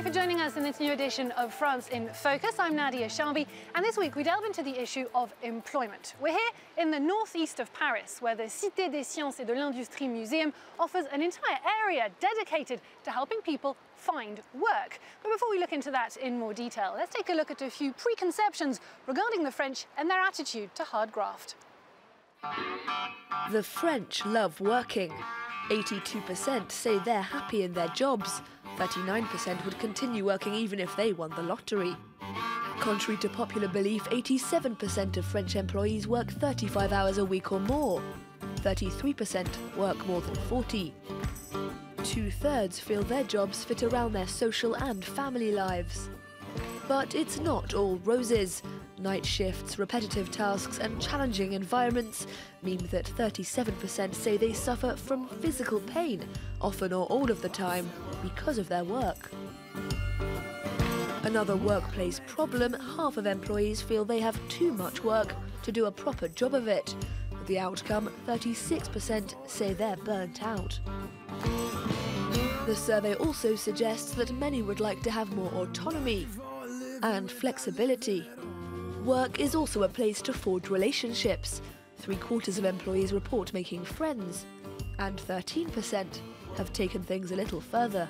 you for joining us in this new edition of France in Focus. I'm Nadia Charby, and this week we delve into the issue of employment. We're here in the northeast of Paris, where the Cité des Sciences et de l'Industrie Museum offers an entire area dedicated to helping people find work. But before we look into that in more detail, let's take a look at a few preconceptions regarding the French and their attitude to hard graft. The French love working. 82% say they're happy in their jobs. 39% would continue working even if they won the lottery. Contrary to popular belief, 87% of French employees work 35 hours a week or more. 33% work more than 40. Two-thirds feel their jobs fit around their social and family lives. But it's not all roses. Night shifts, repetitive tasks and challenging environments mean that 37% say they suffer from physical pain, often or all of the time, because of their work. Another workplace problem, half of employees feel they have too much work to do a proper job of it. The outcome, 36% say they're burnt out. The survey also suggests that many would like to have more autonomy and flexibility. Work is also a place to forge relationships. 3/4 of employees report making friends, and 13% have taken things a little further.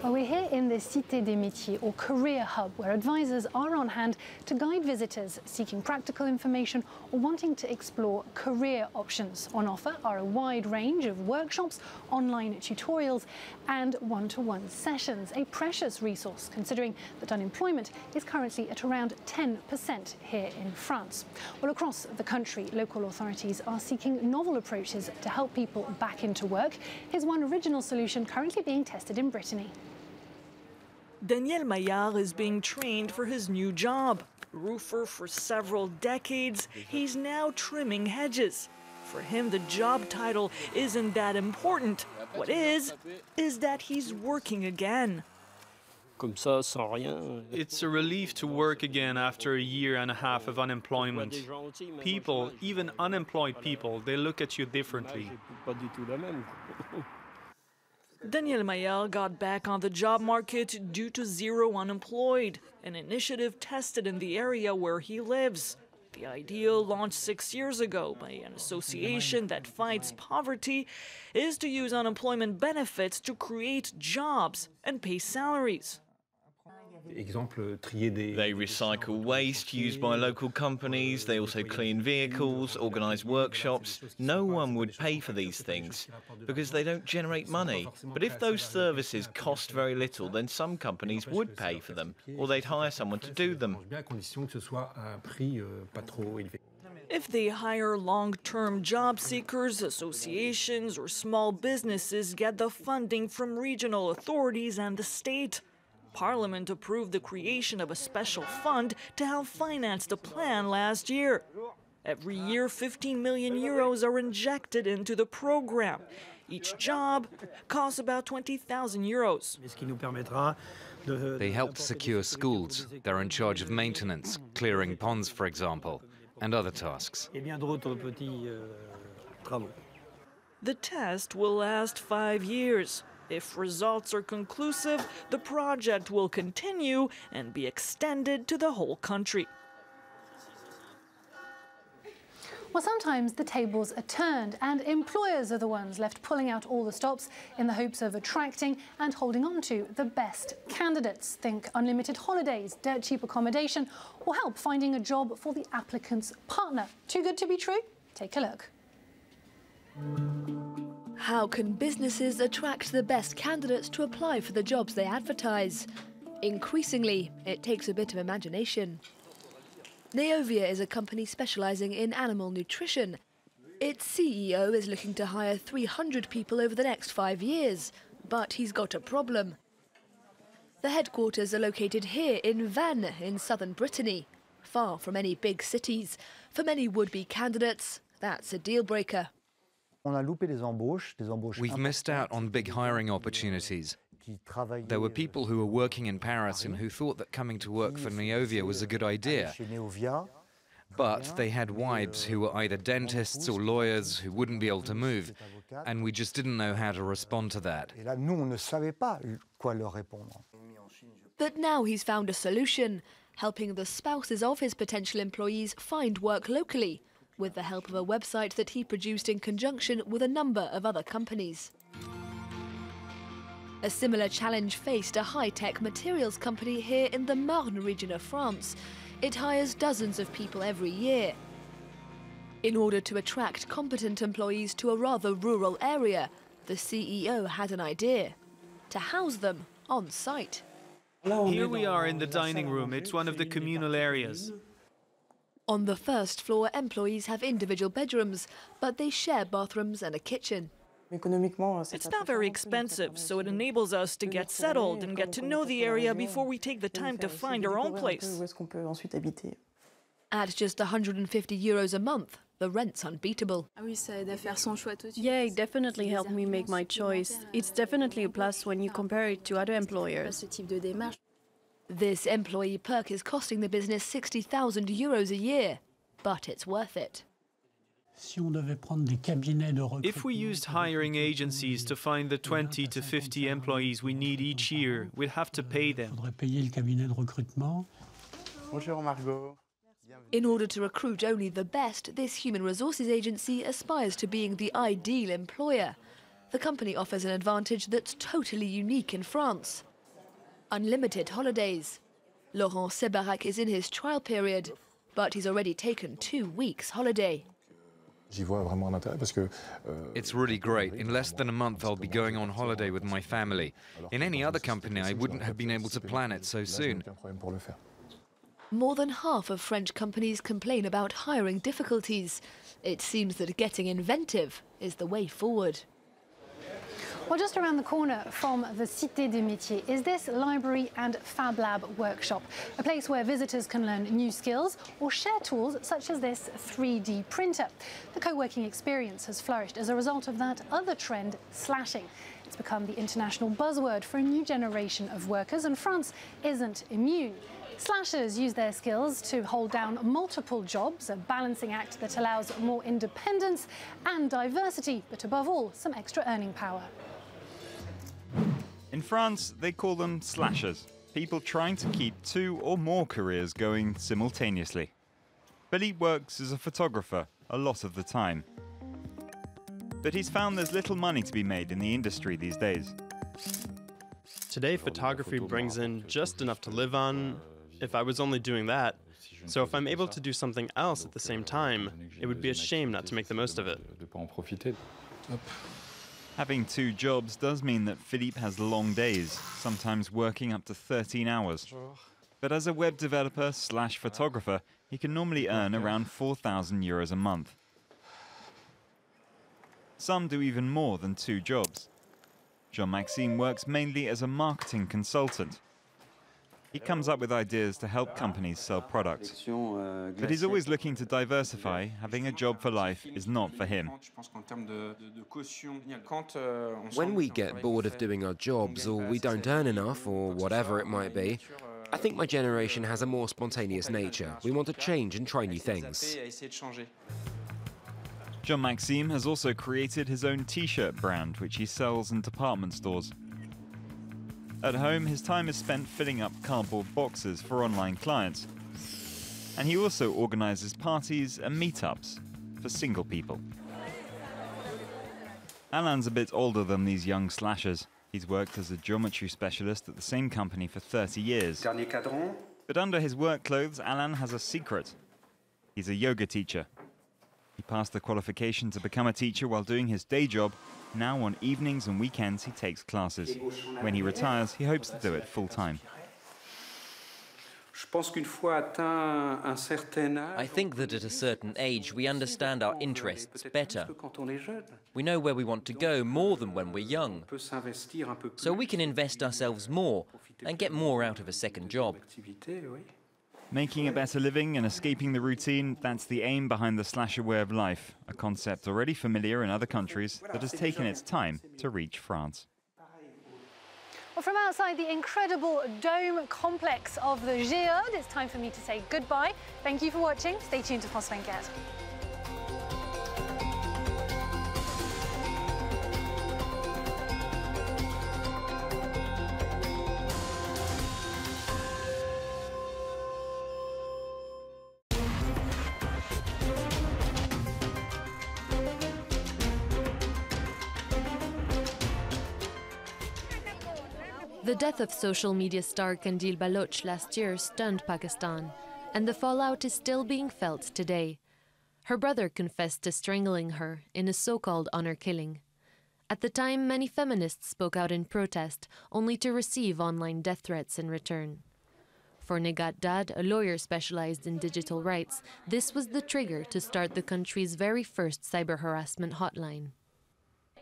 Well, we're here in the Cité des Métiers, or Career Hub, where advisors are on hand to guide visitors seeking practical information or wanting to explore career options. On offer are a wide range of workshops, online tutorials and one-to-one sessions, a precious resource considering that unemployment is currently at around 10% here in France. Well, across the country, local authorities are seeking novel approaches to help people back into work. Here's one original solution currently being tested in Brittany. Daniel Maillard is being trained for his new job. Roofer for several decades, he's now trimming hedges. For him, the job title isn't that important. What is that he's working again. It's a relief to work again after a year and a half of unemployment. People, even unemployed people, they look at you differently. Daniel Maillard got back on the job market due to zero unemployed, an initiative tested in the area where he lives. The idea, launched 6 years ago by an association that fights poverty, is to use unemployment benefits to create jobs and pay salaries. They recycle waste used by local companies, they also clean vehicles, organise workshops. No one would pay for these things because they don't generate money. But if those services cost very little, then some companies would pay for them, or they'd hire someone to do them. If they hire long-term job seekers, associations or small businesses get the funding from regional authorities and the state. Parliament approved the creation of a special fund to help finance the plan last year. Every year, 15 million euros are injected into the program. Each job costs about 20,000 euros. They help to secure schools. They're in charge of maintenance, clearing ponds, for example, and other tasks. The test will last 5 years. If results are conclusive, the project will continue and be extended to the whole country. Well, sometimes the tables are turned and employers are the ones left pulling out all the stops in the hopes of attracting and holding on to the best candidates. Think unlimited holidays, dirt cheap accommodation, or help finding a job for the applicant's partner. Too good to be true? Take a look. How can businesses attract the best candidates to apply for the jobs they advertise? Increasingly, it takes a bit of imagination. Neovia is a company specialising in animal nutrition. Its CEO is looking to hire 300 people over the next 5 years, but he's got a problem. The headquarters are located here in Vannes, in southern Brittany, far from any big cities. For many would-be candidates, that's a deal-breaker. We've missed out on big hiring opportunities. There were people who were working in Paris and who thought that coming to work for Neovia was a good idea. But they had wives who were either dentists or lawyers who wouldn't be able to move, and we just didn't know how to respond to that. But now he's found a solution, helping the spouses of his potential employees find work locally, with the help of a website that he produced in conjunction with a number of other companies. A similar challenge faced a high-tech materials company here in the Marne region of France. It hires dozens of people every year. In order to attract competent employees to a rather rural area, the CEO had an idea: to house them on site. Here we are in the dining room. It's one of the communal areas. On the first floor, employees have individual bedrooms, but they share bathrooms and a kitchen. It's not very expensive, so it enables us to get settled and get to know the area before we take the time to find our own place. At just 150 euros a month, the rent's unbeatable. Yeah, it definitely helped me make my choice. It's definitely a plus when you compare it to other employers. This employee perk is costing the business 60,000 euros a year, but it's worth it. If we used hiring agencies to find the 20 to 50 employees we need each year, we'd have to pay them. In order to recruit only the best, this human resources agency aspires to being the ideal employer. The company offers an advantage that's totally unique in France: unlimited holidays. Laurent Sebarac is in his trial period, but he's already taken 2 weeks holiday. It's really great. In less than a month, I'll be going on holiday with my family. In any other company, I wouldn't have been able to plan it so soon. More than half of French companies complain about hiring difficulties. It seems that getting inventive is the way forward. Well, just around the corner from the Cité des Métiers is this Library and Fab Lab workshop, a place where visitors can learn new skills or share tools such as this 3D printer. The co-working experience has flourished as a result of that other trend, slashing. It's become the international buzzword for a new generation of workers, and France isn't immune. Slashers use their skills to hold down multiple jobs, a balancing act that allows more independence and diversity, but above all, some extra earning power. In France, they call them slashers, people trying to keep 2 or more careers going simultaneously. Philippe works as a photographer a lot of the time. But he's found there's little money to be made in the industry these days. Today, photography brings in just enough to live on, if I was only doing that. So if I'm able to do something else at the same time, it would be a shame not to make the most of it. Having 2 jobs does mean that Philippe has long days, sometimes working up to 13 hours. But as a web developer / photographer, he can normally earn around 4,000 euros a month. Some do even more than 2 jobs. Jean-Maxime works mainly as a marketing consultant. He comes up with ideas to help companies sell products. But he's always looking to diversify. Having a job for life is not for him. When we get bored of doing our jobs, or we don't earn enough, or whatever it might be, I think my generation has a more spontaneous nature. We want to change and try new things. Jean-Maxime has also created his own t-shirt brand, which he sells in department stores. At home, his time is spent filling up cardboard boxes for online clients. And he also organizes parties and meetups for single people. Alain's a bit older than these young slashers. He's worked as a geometry specialist at the same company for 30 years. But under his work clothes, Alain has a secret. He's a yoga teacher. He passed the qualification to become a teacher while doing his day job. Now on evenings and weekends he takes classes. When he retires, he hopes to do it full-time. I think that at a certain age we understand our interests better. We know where we want to go more than when we're young. So we can invest ourselves more and get more out of a second job. Making a better living and escaping the routine, that's the aim behind the slasher way of life, a concept already familiar in other countries that has taken its time to reach France. Well, from outside the incredible dome complex of the Géode, it's time for me to say goodbye. Thank you for watching. Stay tuned to France 24. The death of social media star Qandil Baloch last year stunned Pakistan, and the fallout is still being felt today. Her brother confessed to strangling her in a so-called honor killing. At the time, many feminists spoke out in protest, only to receive online death threats in return. For Negat Dad, a lawyer specialized in digital rights, this was the trigger to start the country's very first cyber harassment hotline.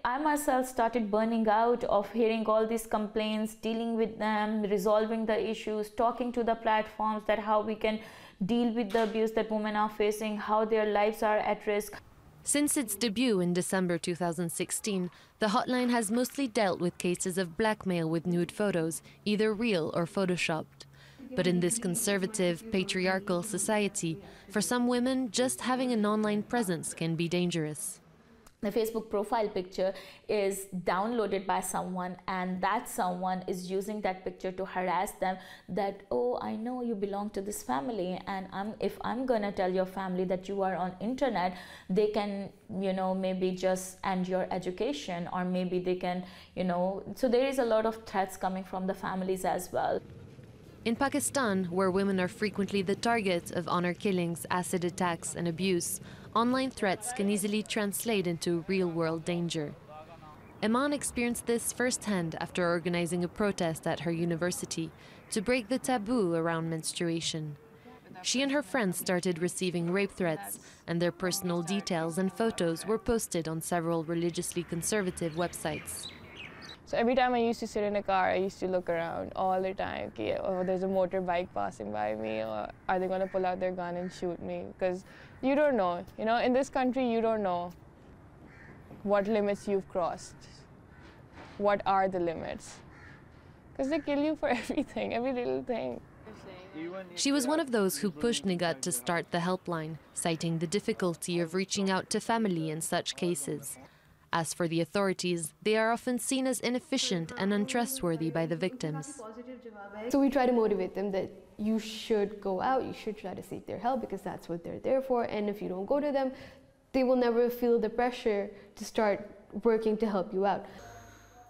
I myself started burning out of hearing all these complaints, dealing with them, resolving the issues, talking to the platforms that how we can deal with the abuse that women are facing, how their lives are at risk. Since its debut in December 2016, the hotline has mostly dealt with cases of blackmail with nude photos, either real or photoshopped. But in this conservative, patriarchal society, for some women, just having an online presence can be dangerous. The Facebook profile picture is downloaded by someone, and that someone is using that picture to harass them that, oh, I know you belong to this family, and if I'm gonna tell your family that you are on internet, they can, maybe just end your education, or maybe they can, so there is a lot of threats coming from the families as well. In Pakistan, where women are frequently the target of honor killings, acid attacks, and abuse, online threats can easily translate into real-world danger. Iman experienced this firsthand after organizing a protest at her university to break the taboo around menstruation. She and her friends started receiving rape threats, and their personal details and photos were posted on several religiously conservative websites. So every time I used to sit in a car, I used to look around all the time. Okay, oh, there's a motorbike passing by me, or are they going to pull out their gun and shoot me? Because you don't know. In this country, you don't know what limits you've crossed. What are the limits? Because they kill you for everything, every little thing. She was one of those who pushed Negat to start the helpline, citing the difficulty of reaching out to family in such cases. As for the authorities, they are often seen as inefficient and untrustworthy by the victims. So we try to motivate them that you should go out, you should try to seek their help because that's what they're there for, and if you don't go to them, they will never feel the pressure to start working to help you out.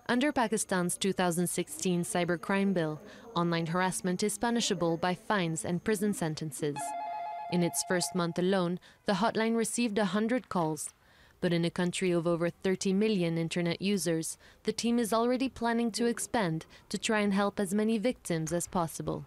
Under Pakistan's 2016 cybercrime bill, online harassment is punishable by fines and prison sentences. In its first month alone, the hotline received 100 calls. But in a country of over 30 million internet users, the team is already planning to expand to try and help as many victims as possible.